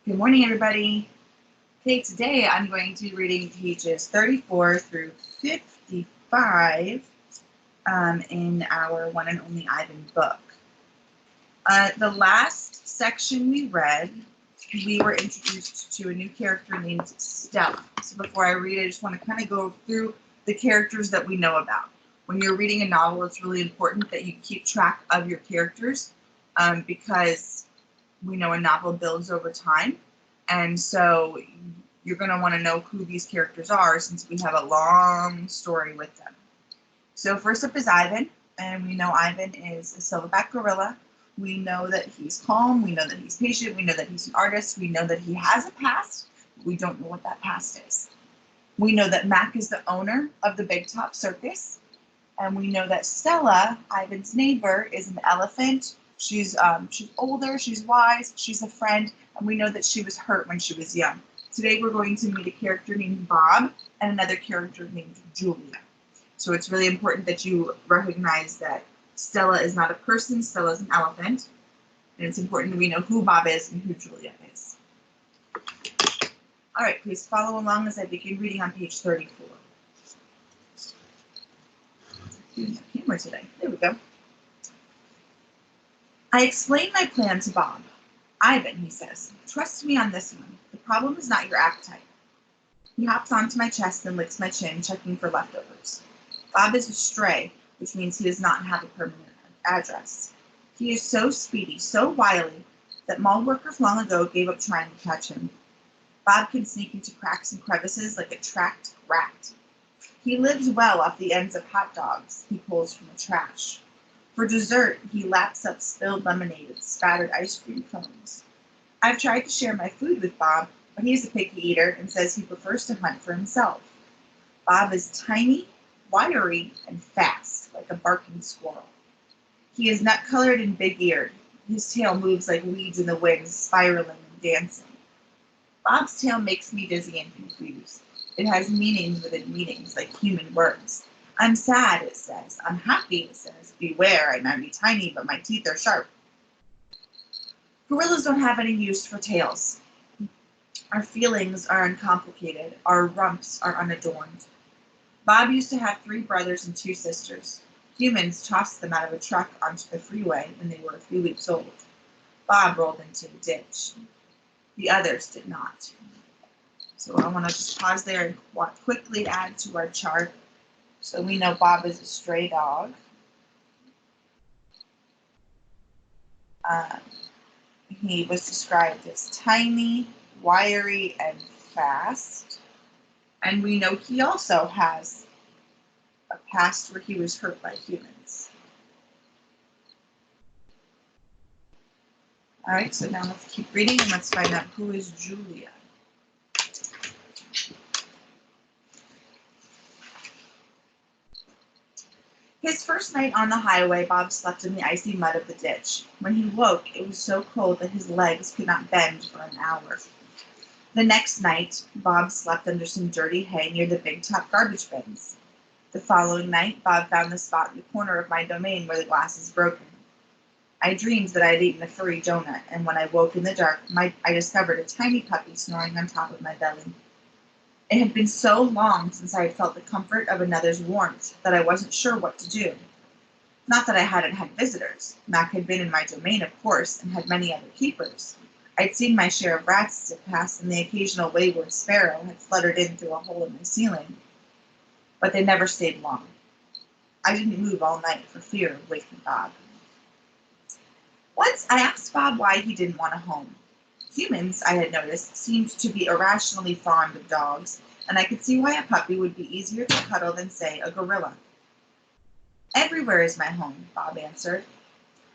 Good morning, everybody. Okay, today I'm going to be reading pages 34 through 55 in our One and Only Ivan book. The last section we read, we were introduced to a new character named Stella. So before I read it, I just want to kind of go through the characters that we know about. When you're reading a novel, it's really important that you keep track of your characters because we know a novel builds over time. And so you're going to want to know who these characters are since we have a long story with them. So first up is Ivan, and we know Ivan is a silverback gorilla. We know that he's calm, we know that he's patient, we know that he's an artist, we know that he has a past, we don't know what that past is. We know that Mac is the owner of the Big Top Circus, and we know that Stella, Ivan's neighbor, is an elephant. She's older, she's wise, she's a friend, and we know that she was hurt when she was young. Today we're going to meet a character named Bob and another character named Julia. So it's really important that you recognize that Stella is not a person, Stella is an elephant. And it's important that we know who Bob is and who Julia is. All right, please follow along as I begin reading on page 34. Using the camera today. There we go. I explained my plan to Bob. Ivan, he says, trust me on this one. The problem is not your appetite. He hops onto my chest and licks my chin, checking for leftovers. Bob is a stray, which means he does not have a permanent address. He is so speedy, so wily, that mall workers long ago gave up trying to catch him. Bob can sneak into cracks and crevices like a tracked rat. He lives well off the ends of hot dogs he pulls from the trash. For dessert, he laps up spilled lemonade and spattered ice cream cones. I've tried to share my food with Bob, but he's a picky eater and says he prefers to hunt for himself. Bob is tiny, wiry, and fast, like a barking squirrel. He is nut-colored and big-eared. His tail moves like weeds in the wind, spiraling and dancing. Bob's tail makes me dizzy and confused. It has meanings within meanings, like human words. I'm sad, it says. I'm happy, it says. Beware, I might be tiny, but my teeth are sharp. Gorillas don't have any use for tails. Our feelings are uncomplicated. Our rumps are unadorned. Bob used to have 3 brothers and 2 sisters. Humans tossed them out of a truck onto the freeway when they were a few weeks old. Bob rolled into the ditch. The others did not. So I want to just pause there and quickly add to our chart. So we know Bob is a stray dog. He was described as tiny, wiry, and fast. And we know he also has a past where he was hurt by humans. All right, so now let's keep reading and let's find out who is Julia. His first night on the highway, Bob slept in the icy mud of the ditch. When he woke, it was so cold that his legs could not bend for an hour. The next night, Bob slept under some dirty hay near the Big Top garbage bins. The following night, Bob found the spot in the corner of my domain where the glass is broken. I dreamed that I had eaten a furry donut, and when I woke in the dark, I discovered a tiny puppy snoring on top of my belly. It had been so long since I had felt the comfort of another's warmth that I wasn't sure what to do. Not that I hadn't had visitors. Mac had been in my domain, of course, and had many other keepers. I'd seen my share of rats zip past, and the occasional wayward sparrow had fluttered in through a hole in my ceiling. But they never stayed long. I didn't move all night for fear of waking Bob. Once I asked Bob why he didn't want a home. Humans, I had noticed, seemed to be irrationally fond of dogs, and I could see why a puppy would be easier to cuddle than, say, a gorilla. Everywhere is my home, Bob answered.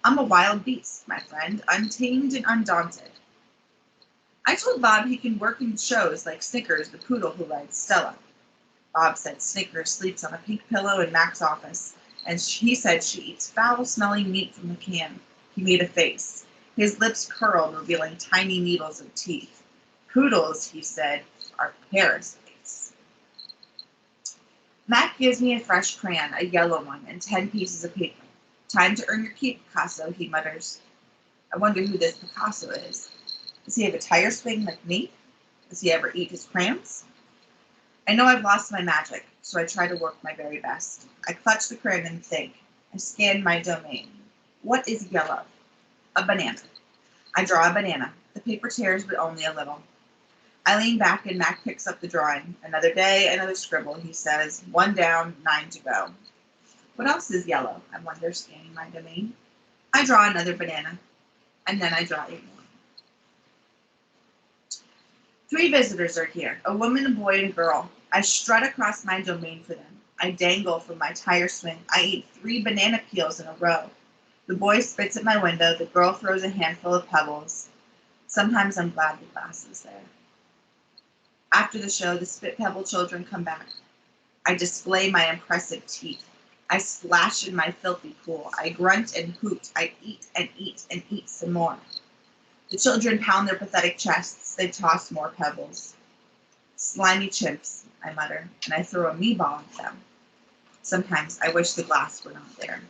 I'm a wild beast, my friend, untamed and undaunted. I told Bob he can work in shows like Snickers, the poodle who rides Stella. Bob said Snickers sleeps on a pink pillow in Mac's office, and he said she eats foul-smelling meat from the can. He made a face. His lips curled, revealing tiny needles of teeth. Poodles, he said, are parasites. Mac gives me a fresh crayon, a yellow one, and 10 pieces of paper. Time to earn your keep, Picasso, he mutters. I wonder who this Picasso is. Does he have a tire swing like me? Does he ever eat his crayons? I know I've lost my magic, so I try to work my very best. I clutch the crayon and think. I scan my domain. What is yellow? A banana. I draw a banana. The paper tears, but only a little. I lean back and Mac picks up the drawing. Another day, another scribble, he says. 1 down, 9 to go. What else is yellow? I wonder, scanning my domain. I draw another banana, and then I draw 8 more. 3 visitors are here, a woman, a boy, and a girl. I strut across my domain for them. I dangle from my tire swing. I eat 3 banana peels in a row. The boy spits at my window. The girl throws a handful of pebbles. Sometimes I'm glad the glass is there. After the show, the Spit Pebble children come back. I display my impressive teeth. I splash in my filthy pool. I grunt and hoot. I eat and eat and eat some more. The children pound their pathetic chests. They toss more pebbles. Slimy chimps, I mutter, and I throw a me-ball at them. Sometimes I wish the glass were not there.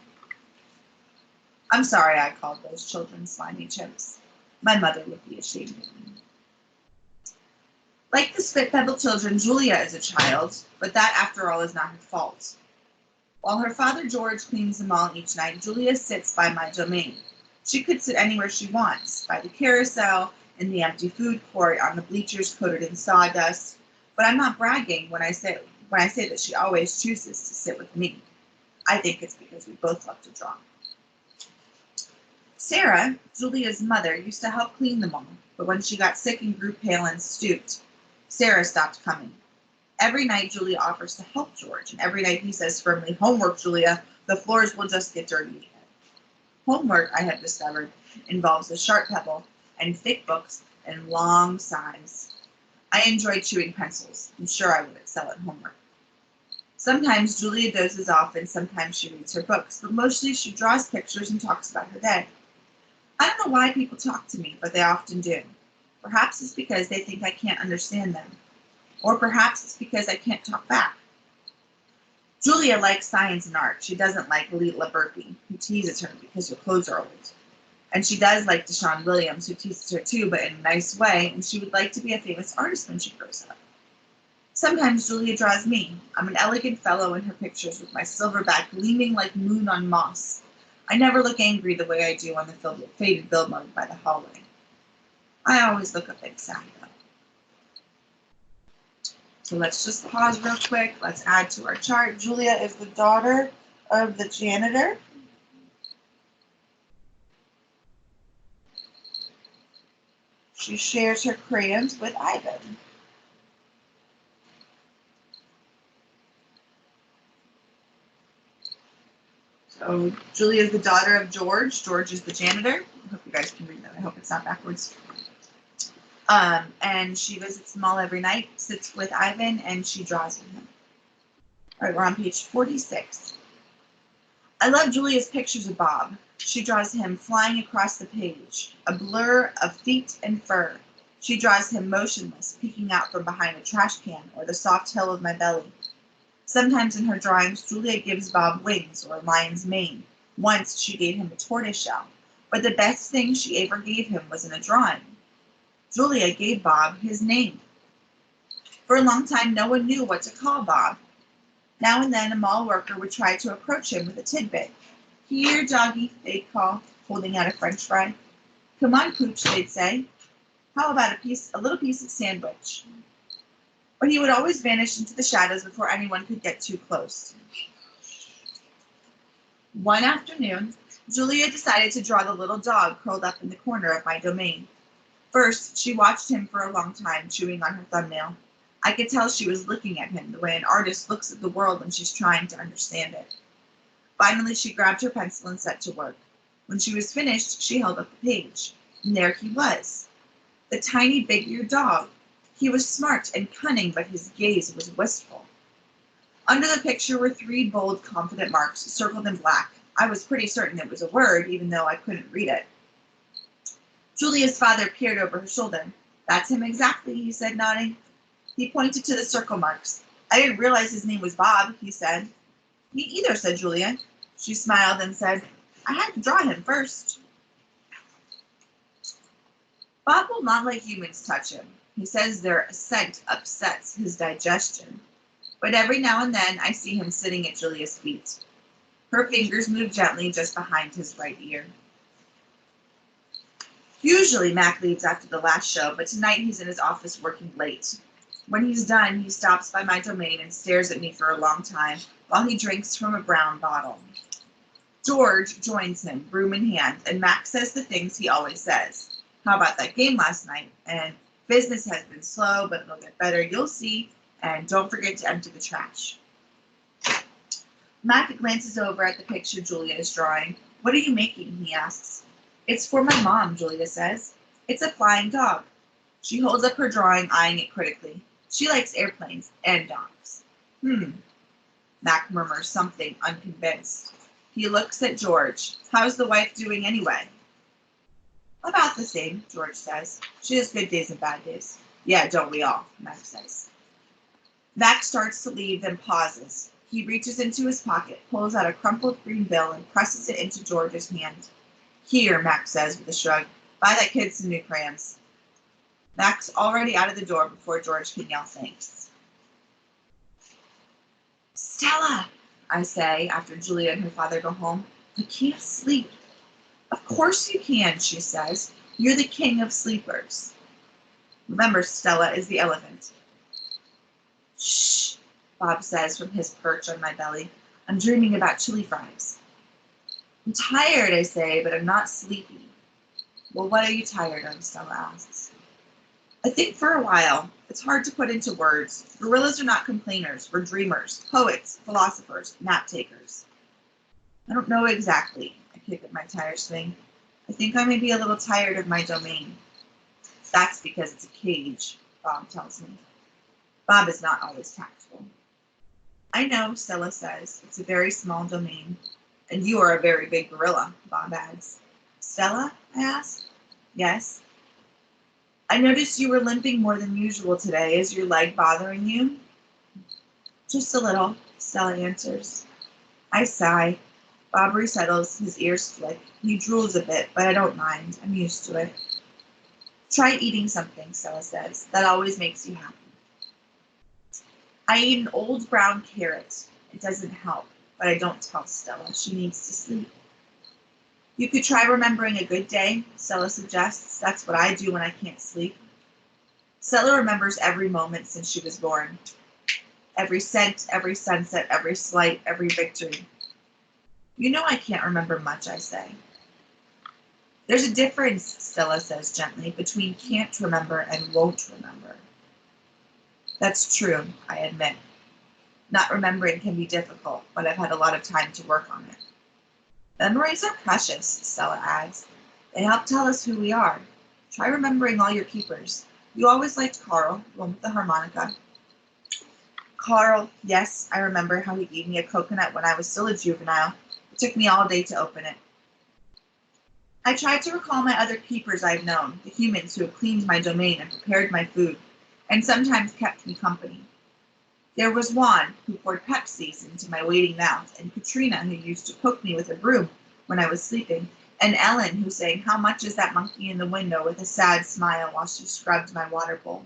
I'm sorry I called those children slimy chimps. My mother would be ashamed of me. Like the Spit Pebble children, Julia is a child, but that, after all, is not her fault. While her father George cleans them all each night, Julia sits by my domain. She could sit anywhere she wants, by the carousel, in the empty food court, on the bleachers coated in sawdust. But I'm not bragging when I say that she always chooses to sit with me. I think it's because we both love to draw. Sarah, Julia's mother, used to help clean them all, but when she got sick and grew pale and stooped, Sarah stopped coming. Every night Julia offers to help George, and every night he says firmly, "Homework, Julia, the floors will just get dirty again." Homework, I have discovered, involves a sharp pebble and thick books and long sighs. I enjoy chewing pencils. I'm sure I would excel at homework. Sometimes Julia dozes off and sometimes she reads her books, but mostly she draws pictures and talks about her day. I don't know why people talk to me, but they often do. Perhaps it's because they think I can't understand them. Or perhaps it's because I can't talk back. Julia likes science and art. She doesn't like Leela Burpee, who teases her because her clothes are old. And she does like Deshaun Williams, who teases her too, but in a nice way, and she would like to be a famous artist when she grows up. Sometimes Julia draws me. I'm an elegant fellow in her pictures with my silver back gleaming like moon on moss. I never look angry the way I do on the faded bill mug by the hallway. I always look a bit sad, though. So let's just pause real quick. Let's add to our chart. Julia is the daughter of the janitor. She shares her crayons with Ivan. So Julia is the daughter of George. George is the janitor. I hope you guys can read that. I hope it's not backwards. And she visits them all every night, sits with Ivan, and she draws with him. All right, we're on page 46. I love Julia's pictures of Bob. She draws him flying across the page, a blur of feet and fur. She draws him motionless, peeking out from behind a trash can or the soft hill of my belly. Sometimes in her drawings, Julia gives Bob wings or a lion's mane. Once she gave him a tortoise shell, but the best thing she ever gave him was in a drawing. Julia gave Bob his name. For a long time, no one knew what to call Bob. Now and then, a mall worker would try to approach him with a tidbit. "Here, doggy," they'd call, holding out a French fry. "Come on, Pooch," they'd say. "How about a little piece of sandwich?" But he would always vanish into the shadows before anyone could get too close. One afternoon, Julia decided to draw the little dog curled up in the corner of my domain. First, she watched him for a long time, chewing on her thumbnail. I could tell she was looking at him the way an artist looks at the world when she's trying to understand it. Finally, she grabbed her pencil and set to work. When she was finished, she held up the page. And there he was, the tiny big-eared dog. He was smart and cunning, but his gaze was wistful. Under the picture were 3 bold, confident marks, circled in black. I was pretty certain it was a word, even though I couldn't read it. Julia's father peered over her shoulder. "That's him exactly," he said, nodding. He pointed to the circle marks. "I didn't realize his name was Bob," he said. "Me either," said Julia. She smiled and said, "I had to draw him first." Bob will not let humans touch him. He says their scent upsets his digestion. But every now and then I see him sitting at Julia's feet. Her fingers move gently just behind his right ear. Usually Mac leaves after the last show, but tonight he's in his office working late. When he's done, he stops by my domain and stares at me for a long time while he drinks from a brown bottle. George joins him, broom in hand, and Mac says the things he always says. How about that game last night? And business has been slow, but it'll get better, you'll see. And don't forget to empty the trash. Mac glances over at the picture Julia is drawing. What are you making? He asks. It's for my mom, Julia says. It's a flying dog. She holds up her drawing, eyeing it critically. She likes airplanes and dogs. Mac murmurs something, unconvinced. He looks at George. How's the wife doing anyway? About the same, George says. She has good days and bad days. Yeah, don't we all, Mac says. Mac starts to leave, then pauses. He reaches into his pocket, pulls out a crumpled green bill, and presses it into George's hand. Here, Mac says with a shrug. Buy that kid some new crayons. Mac's already out of the door before George can yell thanks. Stella, I say after Julia and her father go home. I can't sleep. Of course you can, she says. You're the king of sleepers. Remember, Stella is the elephant. Shh, Bob says from his perch on my belly. I'm dreaming about chili fries. I'm tired, I say, but I'm not sleepy. Well, what are you tired of? Stella asks. I think for a while. It's hard to put into words. Gorillas are not complainers. We're dreamers, poets, philosophers, nap takers. I don't know exactly. I kick at my tire swing. I think I may be a little tired of my domain. That's because it's a cage, Bob tells me. Bob is not always tactful. I know, Stella says. It's a very small domain. And you are a very big gorilla, Bob adds. Stella? I ask. Yes. I noticed you were limping more than usual today. Is your leg bothering you? Just a little, Stella answers. I sigh. Bob resettles, his ears flick. He drools a bit, but I don't mind. I'm used to it. Try eating something, Stella says. That always makes you happy. I eat an old brown carrot. It doesn't help, but I don't tell Stella. She needs to sleep. You could try remembering a good day, Stella suggests. That's what I do when I can't sleep. Stella remembers every moment since she was born. Every scent, every sunset, every slight, every victory. You know I can't remember much, I say. There's a difference, Stella says gently, between can't remember and won't remember. That's true, I admit. Not remembering can be difficult, but I've had a lot of time to work on it. Memories are precious, Stella adds. They help tell us who we are. Try remembering all your keepers. You always liked Carl, the one with the harmonica. Carl, yes, I remember how he gave me a coconut when I was still a juvenile. It took me all day to open it. I tried to recall my other keepers I've known, the humans who have cleaned my domain and prepared my food, and sometimes kept me company. There was Juan, who poured Pepsis into my waiting mouth, and Katrina, who used to poke me with a broom when I was sleeping, and Ellen, who sang How Much Is That Monkey in the Window with a sad smile while she scrubbed my water bowl.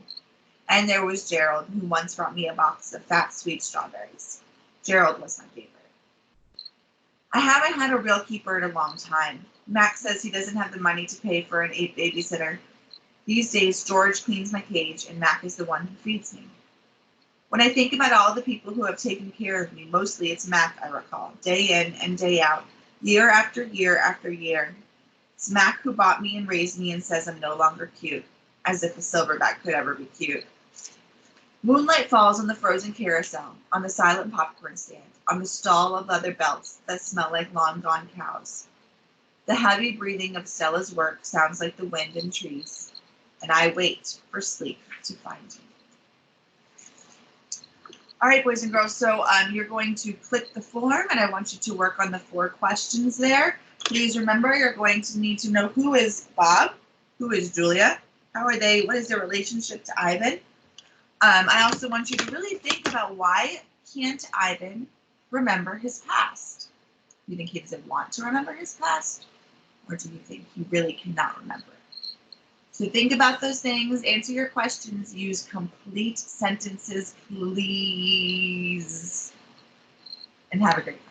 And there was Gerald, who once brought me a box of fat, sweet strawberries. Gerald was my favorite. I haven't had a real keeper in a long time. Max says he doesn't have the money to pay for an babysitter. These days, George cleans my cage, and Mac is the one who feeds me. When I think about all the people who have taken care of me, mostly it's Mac, I recall, day in and day out, year after year after year. It's Mac who bought me and raised me and says I'm no longer cute, as if a silverback could ever be cute. Moonlight falls on the frozen carousel, on the silent popcorn stand, on the stall of leather belts that smell like long-gone cows. The heavy breathing of Stella's work sounds like the wind in trees, and I wait for sleep to find me. All right, boys and girls, so you're going to click the form, and I want you to work on the 4 questions there. Please remember, you're going to need to know who is Bob, who is Julia, how are they, what is their relationship to Ivan. I also want you to really think about why can't Ivan remember his past? Do you think he doesn't want to remember his past, or do you think he really cannot remember it? So think about those things, answer your questions, use complete sentences, please, and have a great day.